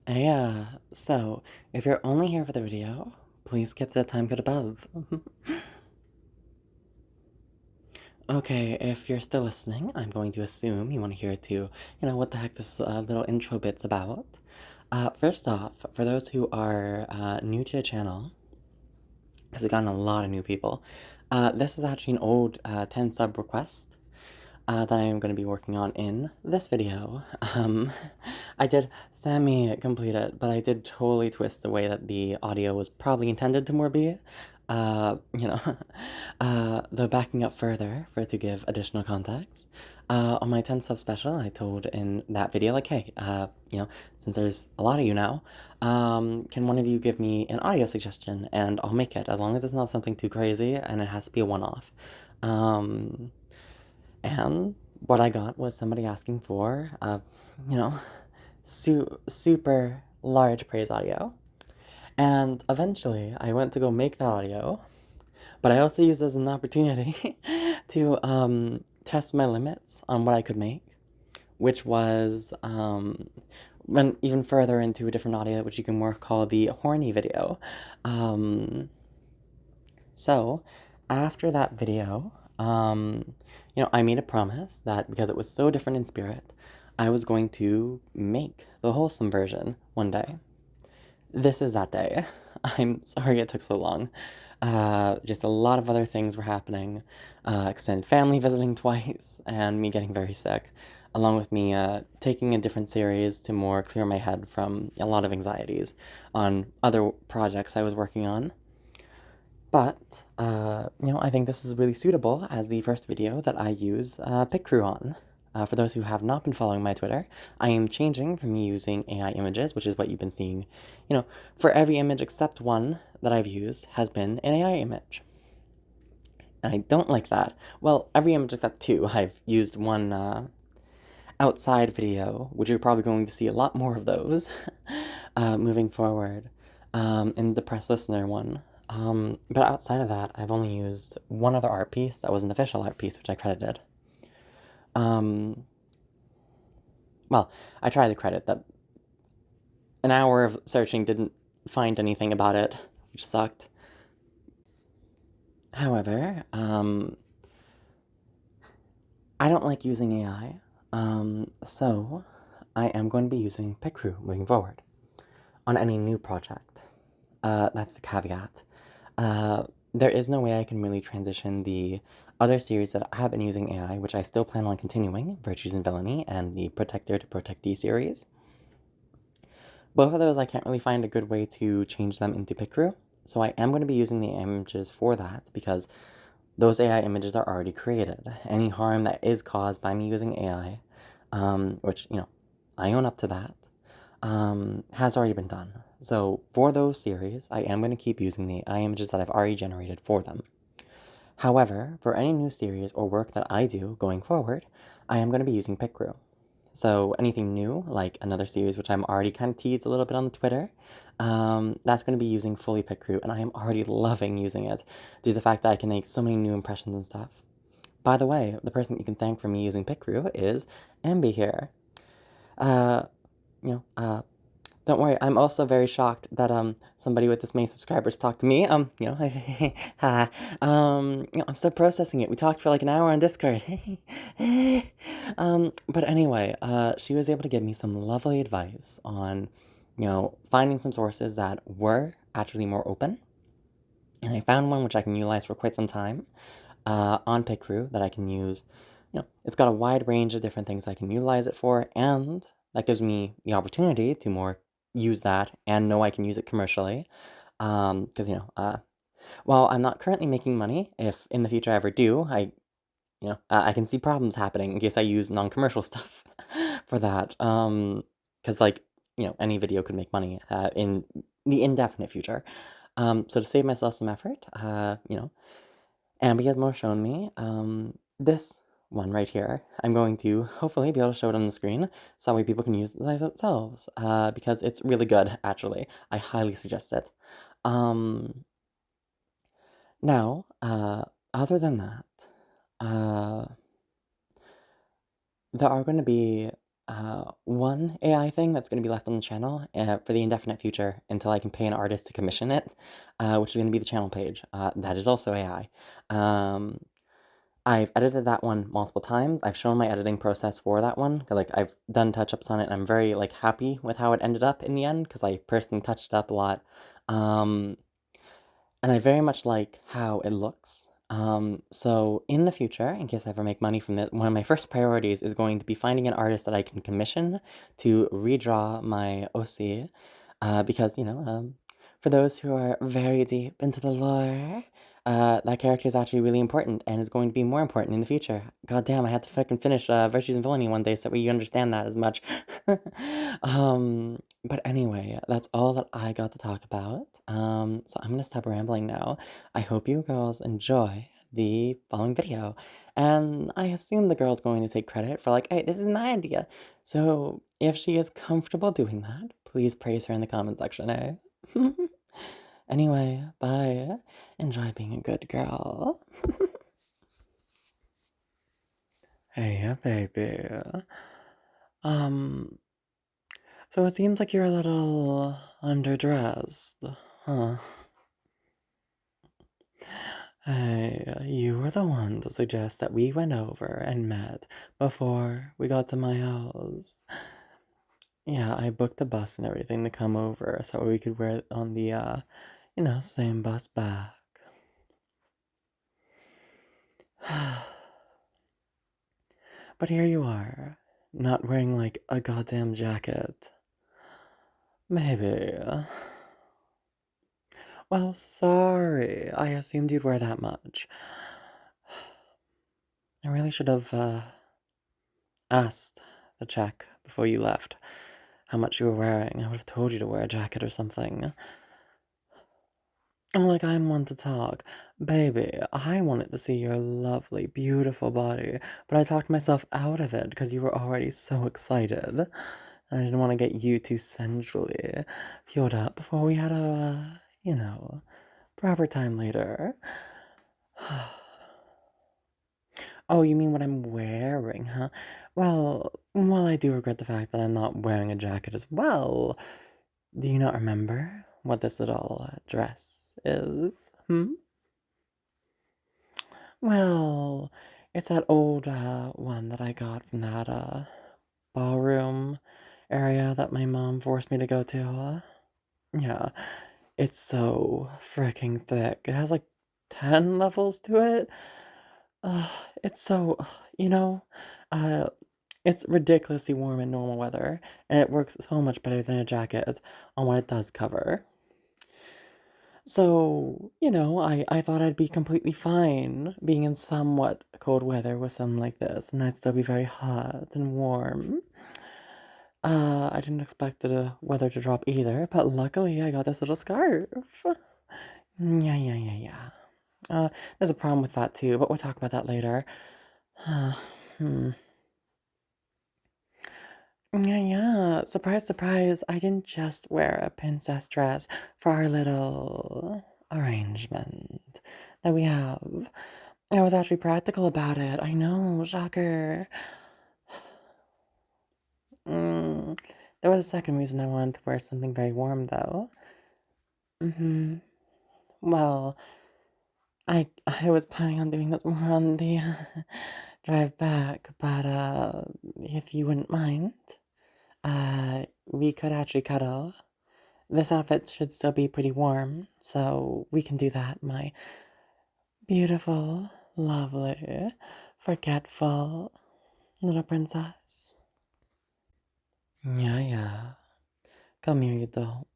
Yeah, so if you're only here for the video, please skip the time code above. Okay, if you're still listening, I'm going to assume you want to hear what the heck this little intro bit's about. First off, for those who are new to the channel, because we've gotten a lot of new people, this is actually an old 10 sub request that I am going to be working on in this video. I did semi-complete it, but I did totally twist the way that the audio was probably intended to more be. Uh, you know, though backing up further for it to give additional context. On my 10 sub special, I told in that video, like, hey, since there's a lot of you now, can one of you give me an audio suggestion and I'll make it, as long as it's not something too crazy and it has to be a one-off. And what I got was somebody asking for, you know, super large praise audio. And eventually, I went to go make that audio, but I also used it as an opportunity to test my limits on what I could make, which was went even further into a different audio, which you can more call the horny video. So after that video, I made a promise that because it was so different in spirit, I was going to make the wholesome version one day. This is that day. I'm sorry it took so long. Just a lot of other things were happening. Extended family visiting twice, and me getting very sick, along with me taking a different series to more clear my head from a lot of anxieties on other projects I was working on. But, I think this is really suitable as the first video that I use Pic Crew on. For those who have not been following my Twitter, I am changing from using AI images, which is what you've been seeing. For every image except one that I've used has been an AI image. And I don't like that. Well, every image except two. I've used one outside video, which you're probably going to see a lot more of those moving forward, in the press listener one. But outside of that, I've only used one other art piece that was an official art piece, which I credited. Well, I tried to credit that. An hour of searching didn't find anything about it, which sucked. However, I don't like using AI, so I am going to be using Pic Crew moving forward on any new project. That's the caveat. There is no way I can really transition the other series that I have been using AI, which I still plan on continuing, Virtues and Villainy, and the Protector to Protectee series. Both of those I can't really find a good way to change them into Pic Crew, so I am going to be using the images for that, because those AI images are already created. Any harm that is caused by me using AI, which, I own up to that, has already been done. So for those series, I am going to keep using the AI images that I've already generated for them. However, for any new series or work that I do going forward, I am going to be using Pic Crew. So anything new, like another series which I'm already kind of teased a little bit on the Twitter, that's going to be using fully Pic Crew, and I am already loving using it due to the fact that I can make so many new impressions and stuff. By the way, the person that you can thank for me using Pic Crew is Ambi here. Don't worry, I'm also very shocked that somebody with this many subscribers talked to me. Hi. I'm still processing it. We talked for like an hour on Discord. But anyway, she was able to give me some lovely advice on, finding some sources that were actually more open. And I found one which I can utilize for quite some time on Pic Crew that I can use. It's got a wide range of different things I can utilize it for, and that gives me the opportunity to more use that and know I can use it commercially. Because, while I'm not currently making money, if in the future I ever do, I can see problems happening in case I use non-commercial stuff for that. Because, any video could make money in the indefinite future. So to save myself some effort, Ambi has more shown me this one right here. I'm going to hopefully be able to show it on the screen so that way people can use it themselves, because it's really good, actually. I highly suggest it. Now, other than that, there are going to be one AI thing that's going to be left on the channel for the indefinite future until I can pay an artist to commission it, which is going to be the channel page. That is also AI. I've edited that one multiple times. I've shown my editing process for that one. Like, I've done touch-ups on it, and I'm very, like, happy with how it ended up in the end, because I personally touched it up a lot. And I very much like how it looks. So in the future, in case I ever make money from it, one of my first priorities is going to be finding an artist that I can commission to redraw my OC, because, for those who are very deep into the lore, that character is actually really important and is going to be more important in the future. God damn, I had to fucking finish Virtues and Villainy one day so you understand that as much. But anyway, that's all that I got to talk about. So I'm gonna stop rambling now. I hope you girls enjoy the following video. And I assume the girl's going to take credit for like, hey, this is my idea. So if she is comfortable doing that, please praise her in the comment section, eh? Anyway, bye. Enjoy being a good girl. Hey, yeah, baby. Um, so it seems like you're a little underdressed, huh? Hey, you were the one to suggest that we went over and met before we got to my house. Yeah, I booked a bus and everything to come over so we could wear it on the, same bus back. But here you are, not wearing like a goddamn jacket. Maybe. Well, sorry. I assumed you'd wear that much. I really should have, asked the check before you left how much you were wearing. I would have told you to wear a jacket or something. Oh, like I'm one to talk. Baby, I wanted to see your lovely, beautiful body, but I talked myself out of it because you were already so excited. I didn't want to get you too sensually fueled up before we had a, proper time later. Oh, you mean what I'm wearing, huh? Well, I do regret the fact that I'm not wearing a jacket as well. Do you not remember what this little dress is? Hmm? Well, it's that old one that I got from that ballroom area that my mom forced me to go to. Yeah, it's so freaking thick. It has like 10 levels to it. Uh, it's so, you know, uh, it's ridiculously warm in normal weather, and it works so much better than a jacket on what it does cover. So, I thought I'd be completely fine being in somewhat cold weather with something like this, and I'd still be very hot and warm. I didn't expect the weather to drop either, but luckily I got this little scarf. Yeah, yeah, yeah, yeah. There's a problem with that too, but we'll talk about that later. Hmm. Yeah, yeah. Surprise, surprise. I didn't just wear a princess dress for our little arrangement that we have. I was actually practical about it. I know, shocker. Mm. There was a second reason I wanted to wear something very warm, though. Mm-hmm. Well, I was planning on doing this more on the drive back, but if you wouldn't mind, we could actually cuddle. This outfit should still be pretty warm, so we can do that, my beautiful, lovely, forgetful little princess. Yeah, yeah. Come here, you don't.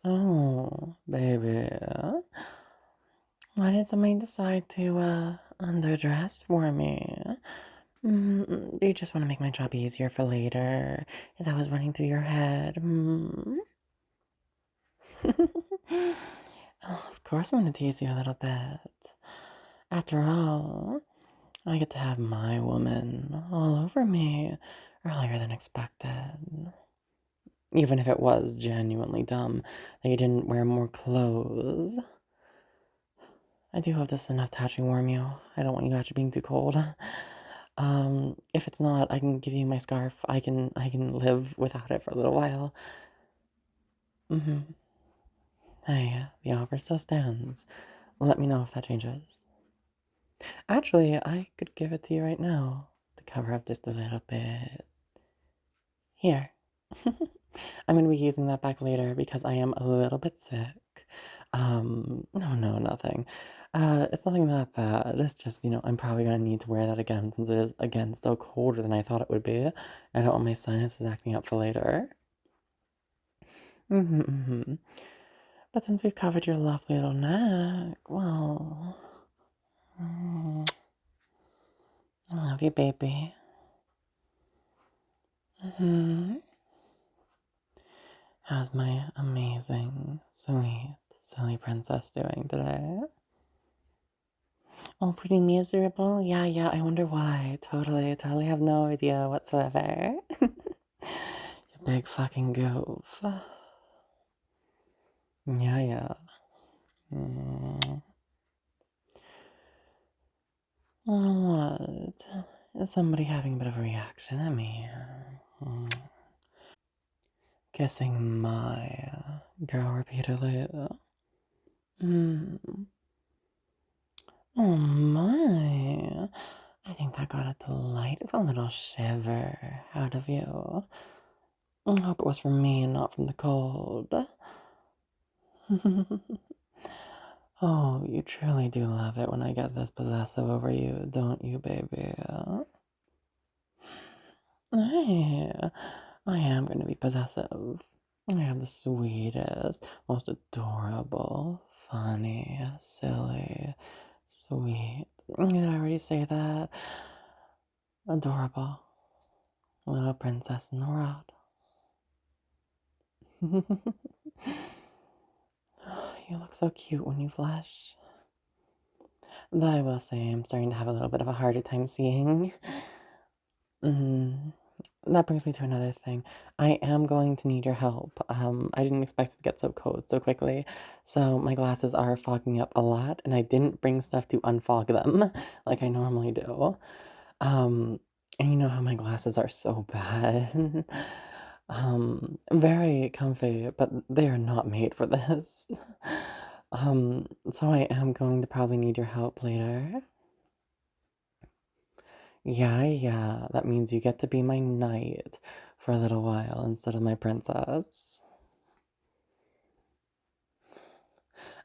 So, baby, why did somebody decide to, underdress for me? Do you just want to make my job easier for later? Is that what's running through your head? Oh, of course I'm gonna tease you a little bit. After all, I get to have my woman all over me earlier than expected. Even if it was genuinely dumb that you didn't wear more clothes. I do hope this is enough to actually warm you. I don't want you actually being too cold. If it's not, I can give you my scarf. I can live without it for a little while. Mm-hmm. Hey, the offer still stands. Let me know if that changes. Actually, I could give it to you right now to cover up just a little bit. Here. I'm gonna be using that back later because I am a little bit sick. No, nothing. It's nothing that bad. It's just, I'm probably gonna need to wear that again since it is, again, still colder than I thought it would be. I don't want my sinuses acting up for later. Mm-hmm. But since we've covered your lovely little neck, well, I love you, baby. Hmm. How's my amazing, sweet, silly princess doing today? Oh, pretty miserable? Yeah, I wonder why. Totally have no idea whatsoever. You big fucking goof. Yeah. Mm. What? Is somebody having a bit of a reaction at me? Mm. Kissing my girl repeatedly. Mm. Oh my. I think that got a delightful little shiver out of you. I hope it was from me and not from the cold. Oh, you truly do love it when I get this possessive over you, don't you, baby? Hey, I am going to be possessive. I have the sweetest, most adorable, funny, silly, sweet. Did I already say that? Adorable little princess in the world. You look so cute when you flush. Though I will say I'm starting to have a little bit of a harder time seeing. Mm, that brings me to another thing. I am going to need your help. I didn't expect it to get so cold so quickly, so my glasses are fogging up a lot, and I didn't bring stuff to unfog them like I normally do. And you know how my glasses are so bad. Very comfy, but they are not made for this. So I am going to probably need your help later. Yeah, that means you get to be my knight for a little while instead of my princess.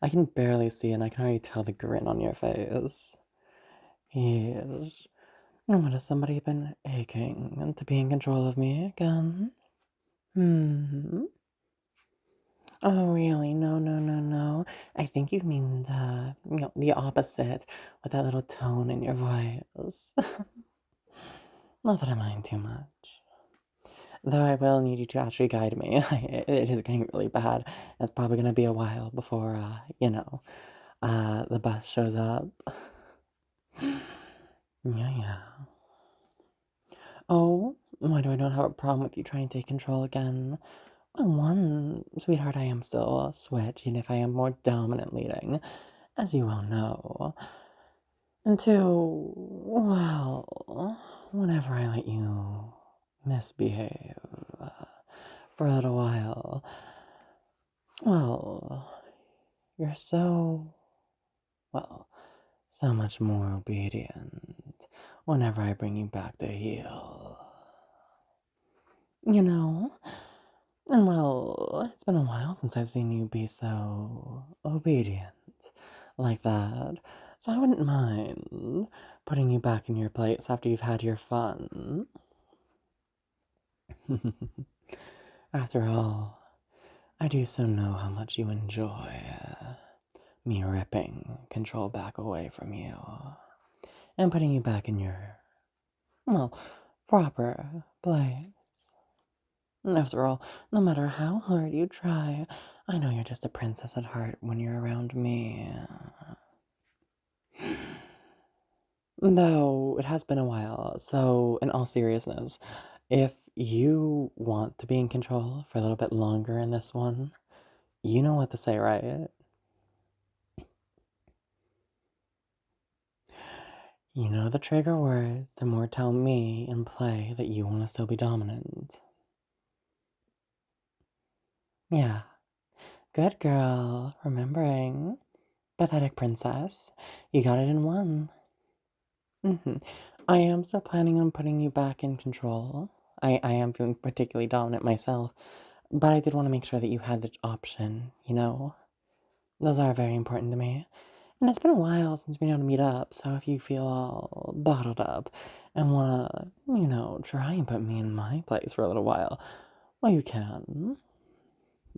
I can barely see and I can already tell the grin on your face. Yes. What has somebody been aching to be in control of me again? Hmm. Oh, really? No. I think you mean the opposite with that little tone in your voice. Not that I mind too much. Though I will need you to actually guide me. It is getting really bad. It's probably going to be a while before, the bus shows up. Yeah. Oh, why do I not have a problem with you trying to take control again? Well, one, sweetheart, I am still a switch, even if I am more dominant leading, as you well know. And two, well, whenever I let you misbehave for a little while, well, you're well, so much more obedient whenever I bring you back to heel. You know? And well, it's been a while since I've seen you be so obedient like that. So I wouldn't mind putting you back in your place after you've had your fun. After all, I do so know how much you enjoy me ripping control back away from you and putting you back in your, well, proper place. After all, no matter how hard you try, I know you're just a princess at heart when you're around me. Though it has been a while, so in all seriousness, if you want to be in control for a little bit longer in this one, you know what to say, right? You know the trigger words, the more tell me in play that you want to still be dominant. Yeah, good girl, remembering. Pathetic princess, you got it in one. I am still planning on putting you back in control. I am feeling particularly dominant myself, but I did want to make sure that you had the option, you know? Those are very important to me. And it's been a while since we've been able to meet up, so if you feel all bottled up and wanna, try and put me in my place for a little while, well, you can.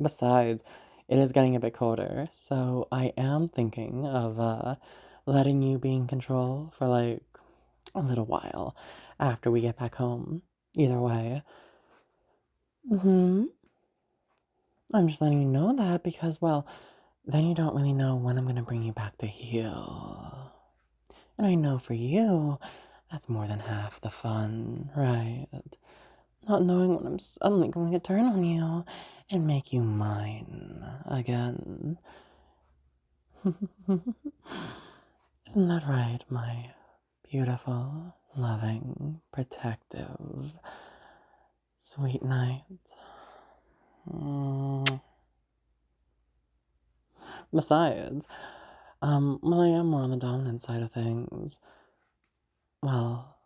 Besides, it is getting a bit colder, so I am thinking of letting you be in control for like a little while after we get back home. Either way. I'm just letting you know that because, well, then you don't really know when I'm gonna bring you back to heal. And I know for you, that's more than half the fun, right? Not knowing when I'm suddenly going to turn on you and make you mine again. Isn't that right, my beautiful, loving, protective, sweet knight? Mm. Besides, well, I am more on the dominant side of things. Well,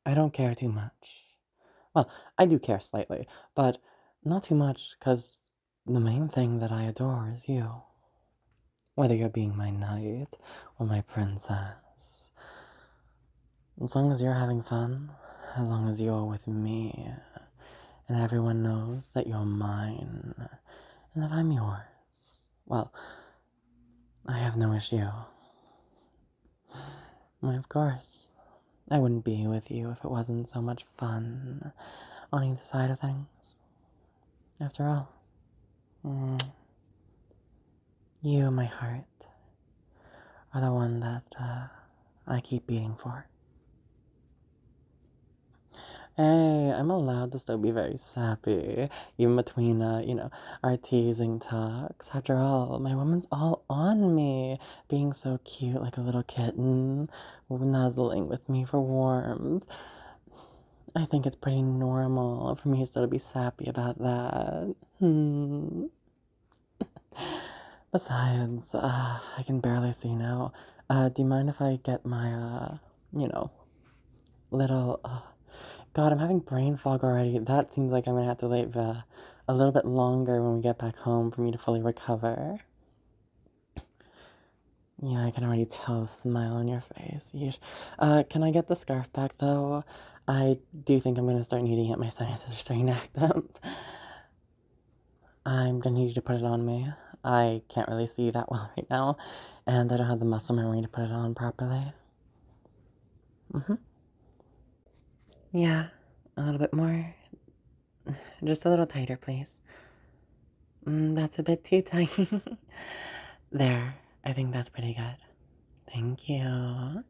I don't care too much. Well, I do care slightly, but not too much, because the main thing that I adore is you. Whether you're being my knight or my princess. As long as you're having fun, as long as you're with me, and everyone knows that you're mine, and that I'm yours, well, I have no issue. Why, of course. I wouldn't be with you if it wasn't so much fun on either side of things. After all, mm, you, my heart, are the one that I keep beating for. Hey, I'm allowed to still be very sappy, even between, our teasing talks. After all, my woman's all on me, being so cute like a little kitten, nuzzling with me for warmth. I think it's pretty normal for me still to be sappy about that. Besides, I can barely see now. Do you mind if I get my, you know, little, God, I'm having brain fog already. That seems like I'm gonna have to wait a little bit longer when we get back home for me to fully recover. Yeah, I can already tell the smile on your face. Yeesh. Can I get the scarf back though? I do think I'm gonna start needing it. My sinuses are starting to act up. I'm gonna need you to put it on me. I can't really see that well right now, and I don't have the muscle memory to put it on properly. Yeah, a little bit more. Just a little tighter, please. That's a bit too tight. There, I think that's pretty good. Thank you.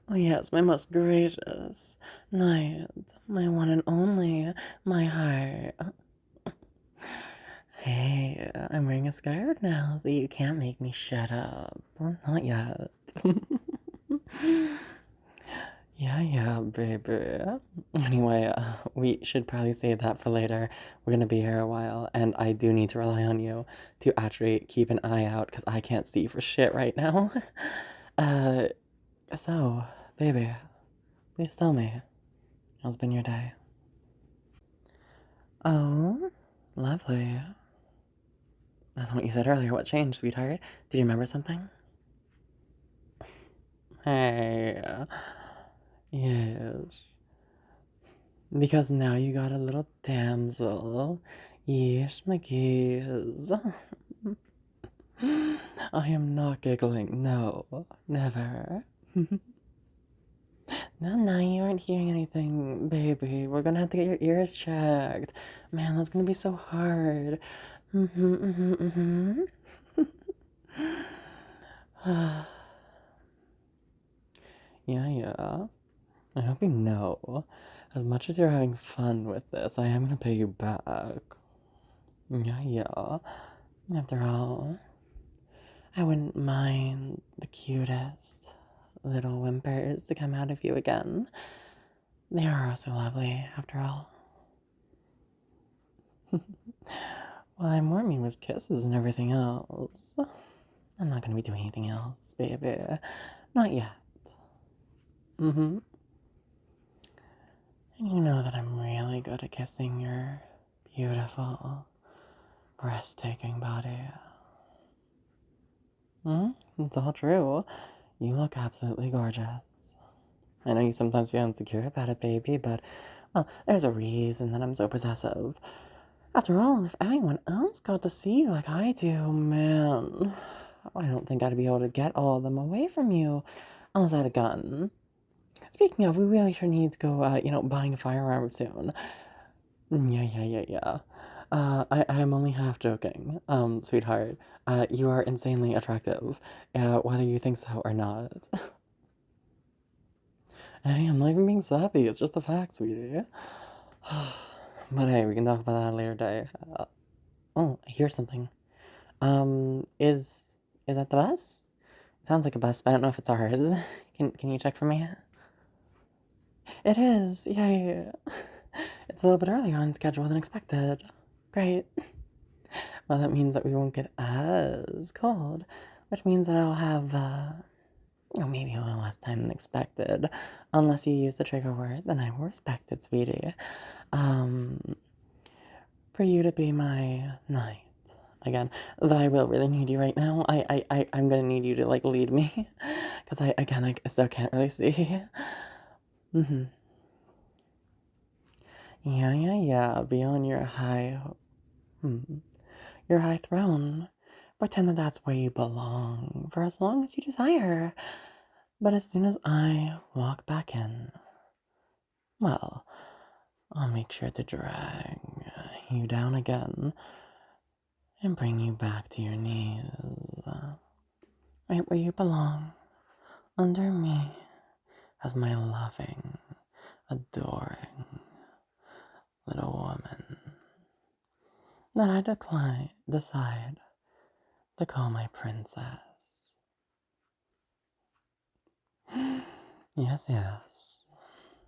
Oh, yes, my most gracious knight, my one and only, my heart. Hey, I'm wearing a scarf now, so you can't make me shut up. Well, not yet. Yeah, baby. Anyway, we should probably save that for later. We're gonna be here a while, and I do need to rely on you to actually keep an eye out because I can't see for shit right now. uh, so, baby, please tell me, how's been your day? Oh, lovely. That's what you said earlier. What changed, sweetheart? Did you remember something? Hey, yes. Because now you got a little damsel. Yes, my geese. I am not giggling. No, never. No, you aren't hearing anything, baby. We're gonna have to get your ears checked. Man, that's gonna be so hard. Yeah. I hope you know, as much as you're having fun with this, I am gonna pay you back. Yeah. After all, I wouldn't mind the cutest little whimpers to come out of you again. They are so lovely, after all. Well, I'm warming with kisses and everything else. I'm not gonna be doing anything else, baby. Not yet. Mm-hmm. And you know that I'm really good at kissing your beautiful, breathtaking body. It's all true. You look absolutely gorgeous. I know you sometimes feel insecure about it, baby, but, well, there's a reason that I'm so possessive. After all, if anyone else got to see you like I do, man, I don't think I'd be able to get all of them away from you unless I had a gun. Speaking of, we really sure need to go, buying a firearm soon. Yeah. I am only half joking, sweetheart. You are insanely attractive, whether you think so or not. Hey, I'm not even being sappy, it's just a fact, sweetie. But hey, we can talk about that at a later day. Oh, I hear something. Is that the bus? It sounds like a bus, but I don't know if it's ours. Can you check for me? It is, yay. It's a little bit earlier on schedule than expected. Great. Well, that means that we won't get as cold, which means that I'll have, maybe a little less time than expected. Unless you use the trigger word, then I will respect it, sweetie. Um, for you to be my knight. Again, though I will really need you right now. I'm gonna need you to, like, lead me. Because I still can't really see. Mm-hmm. Yeah. Be on your high throne. Pretend that that's where you belong for as long as you desire. But as soon as I walk back in, well, I'll make sure to drag you down again and bring you back to your knees, right where you belong, under me, as my loving, adoring little woman that I decide to call my princess. Yes.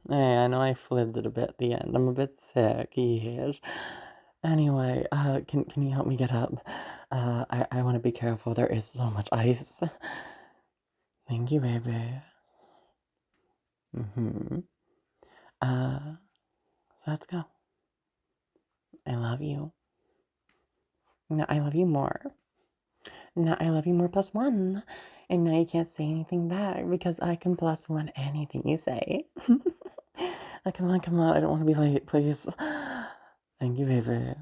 Hey, I know I flipped it a bit at the end. I'm a bit sick, yes. Anyway, can you help me get up? I want to be careful. There is so much ice. Thank you, baby. Mm-hmm. So let's go. I love you. Now I love you more. Now I love you more plus one. And now you can't say anything back because I can plus one anything you say. Come on. I don't want to be late, please. Thank you, baby.